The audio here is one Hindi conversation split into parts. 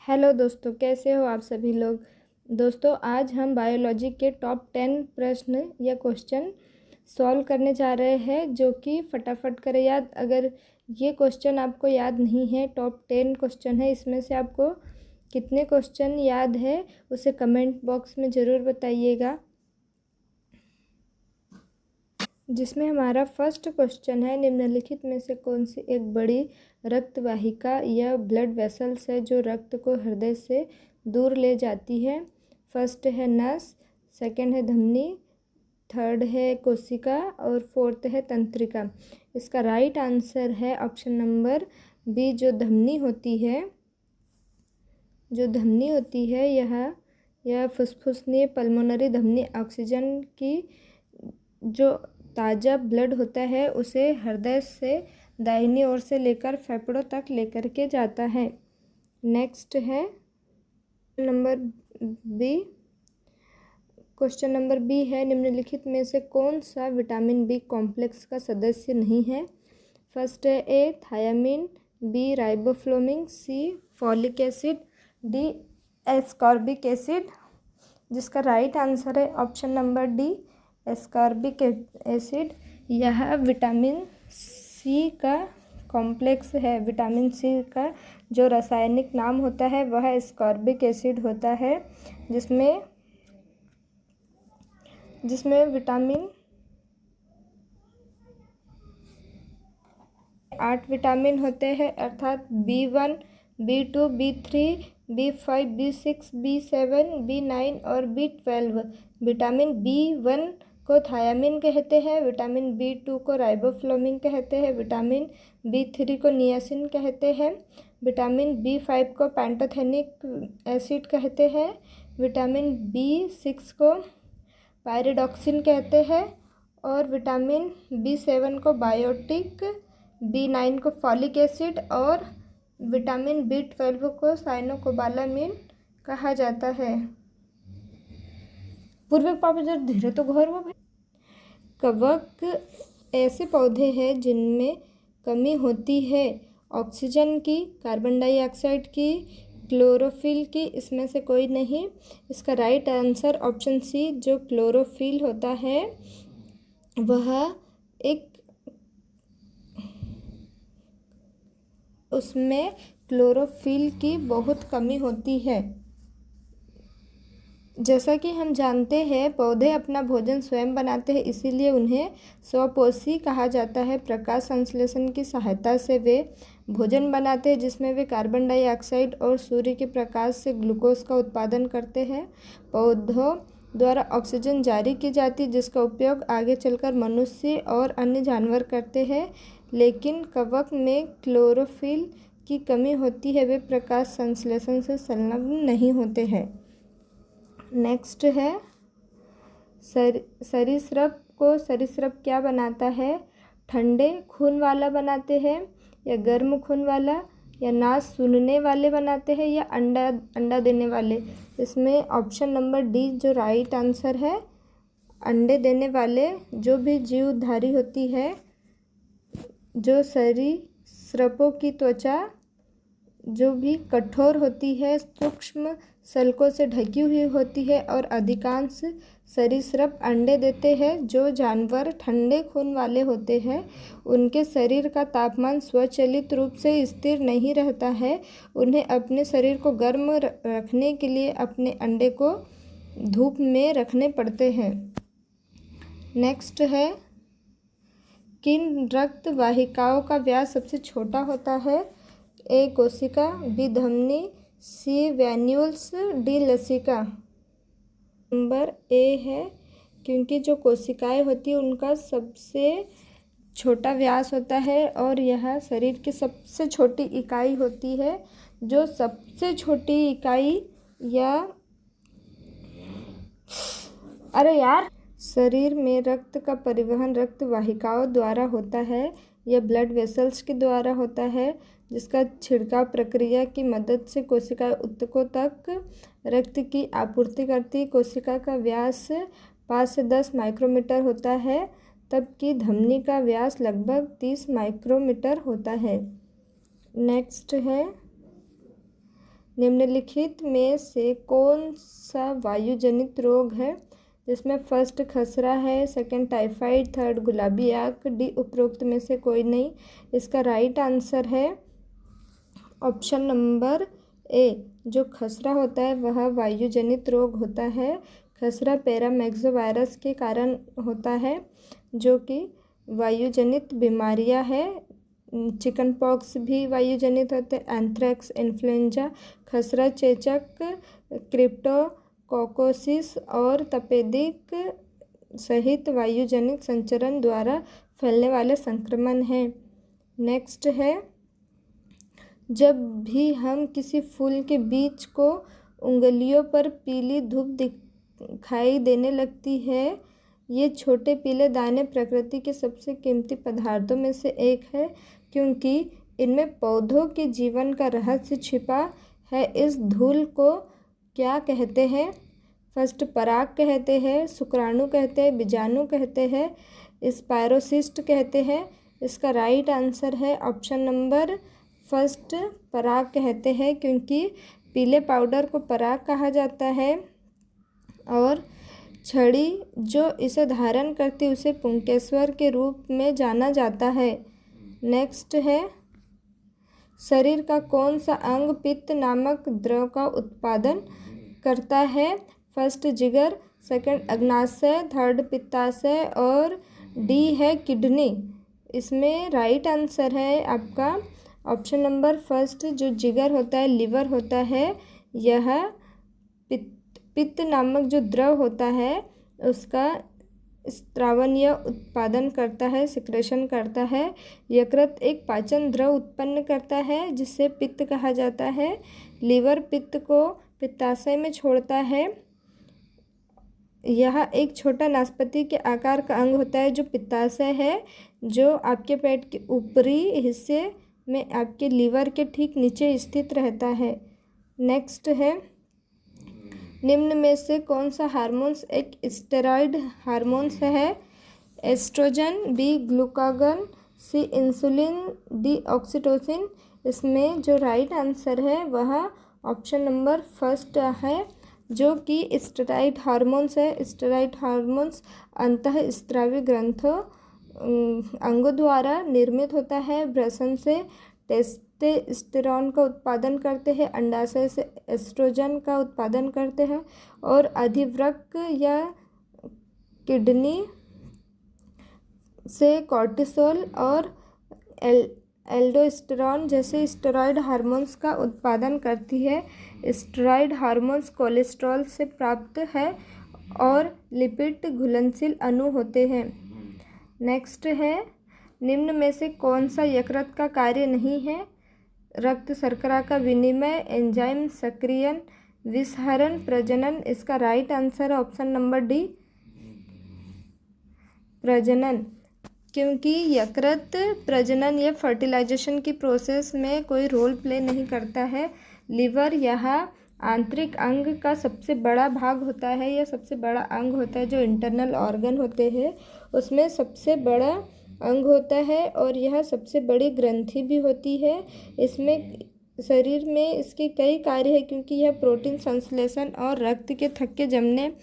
हेलो दोस्तों, कैसे हो आप सभी लोग। दोस्तों, आज हम बायोलॉजी के टॉप 10 प्रश्न या क्वेश्चन सॉल्व करने जा रहे हैं, जो कि फटाफट करें याद। अगर ये क्वेश्चन आपको याद नहीं है, टॉप 10 क्वेश्चन है, इसमें से आपको कितने क्वेश्चन याद है उसे कमेंट बॉक्स में ज़रूर बताइएगा। जिसमें हमारा फर्स्ट क्वेश्चन है, निम्नलिखित में से कौन सी एक बड़ी रक्त वाहिका या ब्लड वेसल्स है जो रक्त को हृदय से दूर ले जाती है। फर्स्ट है नस, सेकंड है धमनी, थर्ड है कोशिका और फोर्थ है तंत्रिका। इसका राइट आंसर है ऑप्शन नंबर बी, जो धमनी होती है। यह फुसफुसनीय पल्मोनरी धमनी ऑक्सीजन की जो ताज़ा ब्लड होता है उसे हृदय से दाहिनी ओर से लेकर फेफड़ों तक लेकर के जाता है। नेक्स्ट है number B. Question number B है, निम्नलिखित में से कौन सा विटामिन बी कॉम्प्लेक्स का सदस्य नहीं है। फर्स्ट है A thiamine, B riboflavin, C folic acid, D ascorbic acid. जिसका राइट आंसर है option number D, ascorbic acid. यह विटामिन सी का कॉम्प्लेक्स है। विटामिन सी का जो रासायनिक नाम होता है वह एस्कॉर्बिक एसिड होता है, जिसमें विटामिन 8 विटामिन होते हैं, अर्थात B1, B2, B3, B5, B6, B7, B9 और B12। विटामिन B1 को थायामीन कहते हैं, विटामिन B2 को राइबोफ्लोविन कहते हैं, विटामिन B3 को नियासिन कहते हैं, विटामिन B5 को पैंटोथेनिक एसिड कहते हैं, विटामिन B6 को पायरिडॉक्सिन कहते हैं और विटामिन B7 को बायोटिक, B9 को फॉलिक एसिड और विटामिन B12 को साइनोकोबालामिन कहा जाता है। पूर्वक पापा जरा धीरे तो घर में। कवक ऐसे पौधे हैं जिनमें कमी होती है ऑक्सीजन की, कार्बन डाइऑक्साइड की, क्लोरोफिल की। इसमें से कोई नहीं। इसका राइट आंसर ऑप्शन सी, जो क्लोरोफिल होता है वह एक उसमें क्लोरोफिल की बहुत कमी होती है। जैसा कि हम जानते हैं, पौधे अपना भोजन स्वयं बनाते हैं, इसीलिए उन्हें स्वपोषी कहा जाता है। प्रकाश संश्लेषण की सहायता से वे भोजन बनाते हैं, जिसमें वे कार्बन डाइऑक्साइड और सूर्य के प्रकाश से ग्लूकोज का उत्पादन करते हैं। पौधों द्वारा ऑक्सीजन जारी की जाती है, जिसका उपयोग आगे चलकर मनुष्य और अन्य जानवर करते हैं। लेकिन कवक में क्लोरोफिल की कमी होती है, वे प्रकाश संश्लेषण से संलग्न नहीं होते हैं। नेक्स्ट है सरीसृप क्या बनाता है। ठंडे खून वाला बनाते हैं या गर्म खून वाला, या नाक सूंघने वाले बनाते हैं, या अंडा देने वाले। इसमें ऑप्शन नंबर डी जो राइट आंसर है, अंडे देने वाले। जो भी जीवधारी होती है, जो सरीसृपों की त्वचा जो भी कठोर होती है, सूक्ष्म सल्कों से ढकी हुई होती है और अधिकांश सरीसृप अंडे देते हैं। जो जानवर ठंडे खून वाले होते हैं, उनके शरीर का तापमान स्वचालित रूप से स्थिर नहीं रहता है। उन्हें अपने शरीर को गर्म रखने के लिए अपने अंडे को धूप में रखने पड़ते हैं। नेक्स्ट है, किन रक्त वाहिकाओं का व्यास सबसे छोटा होता है। ए कोशिका, बी धमनी, सी वैन्यूल्स, डी लसिका। नंबर ए है, क्योंकि जो कोशिकाएं होती हैं उनका सबसे छोटा व्यास होता है और यह शरीर की सबसे छोटी इकाई होती है। जो सबसे छोटी इकाई या शरीर में रक्त का परिवहन रक्त वाहिकाओं द्वारा होता है या ब्लड वेसल्स के द्वारा होता है, जिसका छिड़काव प्रक्रिया की मदद से कोशिका ऊतकों तक रक्त की आपूर्ति करती। कोशिका का व्यास 5 से 10 माइक्रोमीटर होता है, जबकि धमनी का व्यास लगभग 30 माइक्रोमीटर होता है। नेक्स्ट है, निम्नलिखित में से कौन सा वायु जनित रोग है जिसमें फर्स्ट खसरा है, सेकंड टाइफाइड, थर्ड गुलाबी आँख, डी उपरोक्त में से कोई नहीं। इसका राइट आंसर है ऑप्शन नंबर ए। जो खसरा होता है वह वायु जनित रोग होता है। खसरा पैरामेक्सोवायरस के कारण होता है जो कि वायु जनित बीमारियां है। चिकन पॉक्स भी वायु जनित होते हैं, एंथ्रेक्स, इन्फ्लुएंजा। खसरा चेचक, क्रिप्टोकोकोसिस और तपेदिक सहित वायु जनित संचरण द्वारा फैलने वाले संक्रमण हैं। नेक्स्ट है, जब भी हम किसी फूल के बीज को उंगलियों पर पीली धूप दिखाई देने लगती है, ये छोटे पीले दाने प्रकृति के सबसे कीमती पदार्थों में से एक है क्योंकि इनमें पौधों के जीवन का रहस्य छिपा है। इस धूल को क्या कहते हैं? फर्स्ट पराग कहते हैं, शुक्राणु कहते हैं, बीजाणु कहते हैं, स्पायरोसिस्ट कहते हैं। इसका राइट आंसर है ऑप्शन नंबर फर्स्ट, पराग कहते हैं क्योंकि पीले पाउडर को पराग कहा जाता है और छड़ी जो इसे धारण करती है उसे पुंकेश्वर के रूप में जाना जाता है। नेक्स्ट है, शरीर का कौन सा अंग पित्त नामक द्रव का उत्पादन करता है? फर्स्ट जिगर, सेकंड अग्नाशय, थर्ड पित्ताशय और डी है किडनी। इसमें राइट आंसर है आपका ऑप्शन नंबर फर्स्ट। जो जिगर होता है, लिवर होता है, यह पित्त नामक जो द्रव होता है उसका स्त्रावन या उत्पादन करता है, सिक्रेशन करता है। यकृत एक पाचन द्रव उत्पन्न करता है जिसे पित्त कहा जाता है। लीवर पित्त को पित्ताशय में छोड़ता है। यह एक छोटा नाशपाती के आकार का अंग होता है जो पित्ताशय है, जो आपके पेट के ऊपरी हिस्से में आपके लीवर के ठीक नीचे स्थित रहता है। नेक्स्ट है, निम्न में से कौन सा हार्मोन्स एक स्टेरॉइड हार्मोन्स है? एस्ट्रोजन, बी ग्लूकागन, सी इंसुलिन, डी ऑक्सीटोसिन। इसमें जो राइट आंसर है वह ऑप्शन नंबर फर्स्ट है जो कि स्टेरॉइड हार्मोन्स है। स्टेरॉइड हार्मोन्स अंतःस्रावी ग्रंथों अंगों द्वारा निर्मित होता है। वृषण से टेस्टोस्टेरोन का उत्पादन करते हैं, अंडाशय से एस्ट्रोजन का उत्पादन करते हैं और अधिवृक्क या किडनी से कॉर्टिसोल और एल्डोस्टेरोन जैसे स्टेरॉइड हार्मोन्स का उत्पादन करती है। स्टेरॉइड हार्मोन्स कोलेस्ट्रॉल से प्राप्त है और लिपिड घुलनशील अणु होते हैं। नेक्स्ट है, निम्न में से कौन सा यकृत का कार्य नहीं है? रक्त शर्करा का विनिमय, एंजाइम सक्रियण, विसहरण, प्रजनन। इसका राइट आंसर है ऑप्शन नंबर डी, प्रजनन, क्योंकि यकृत प्रजनन या फर्टिलाइजेशन की प्रोसेस में कोई रोल प्ले नहीं करता है। लीवर यह आंतरिक अंग का सबसे बड़ा भाग होता है या सबसे बड़ा अंग होता है। जो इंटरनल ऑर्गन होते हैं उसमें सबसे बड़ा अंग होता है और यह सबसे बड़ी ग्रंथि भी होती है। इसमें शरीर में इसके कई कार्य है क्योंकि यह प्रोटीन संश्लेषण और रक्त के थक्के जमने,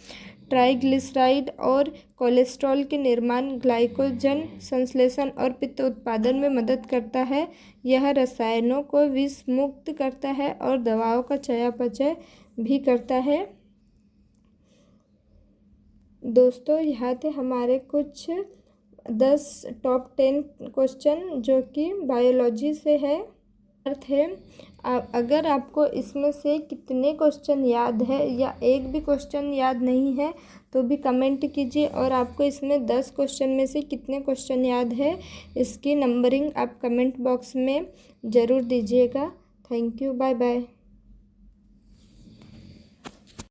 ट्राइग्लिसराइड और कोलेस्ट्रॉल के निर्माण, ग्लाइकोजन संश्लेषण और पित्त उत्पादन में मदद करता है। यह रसायनों को विष मुक्त करता है और दवाओं का चयापचय भी करता है। दोस्तों, यहाँ थे हमारे कुछ 10 टॉप 10 क्वेश्चन जो कि बायोलॉजी से है। अर्थ है, अगर आपको इसमें से कितने क्वेश्चन याद है या एक भी क्वेश्चन याद नहीं है तो भी कमेंट कीजिए और आपको इसमें 10 क्वेश्चन में से कितने क्वेश्चन याद है इसकी नंबरिंग आप कमेंट बॉक्स में ज़रूर दीजिएगा। Thank you, bye bye.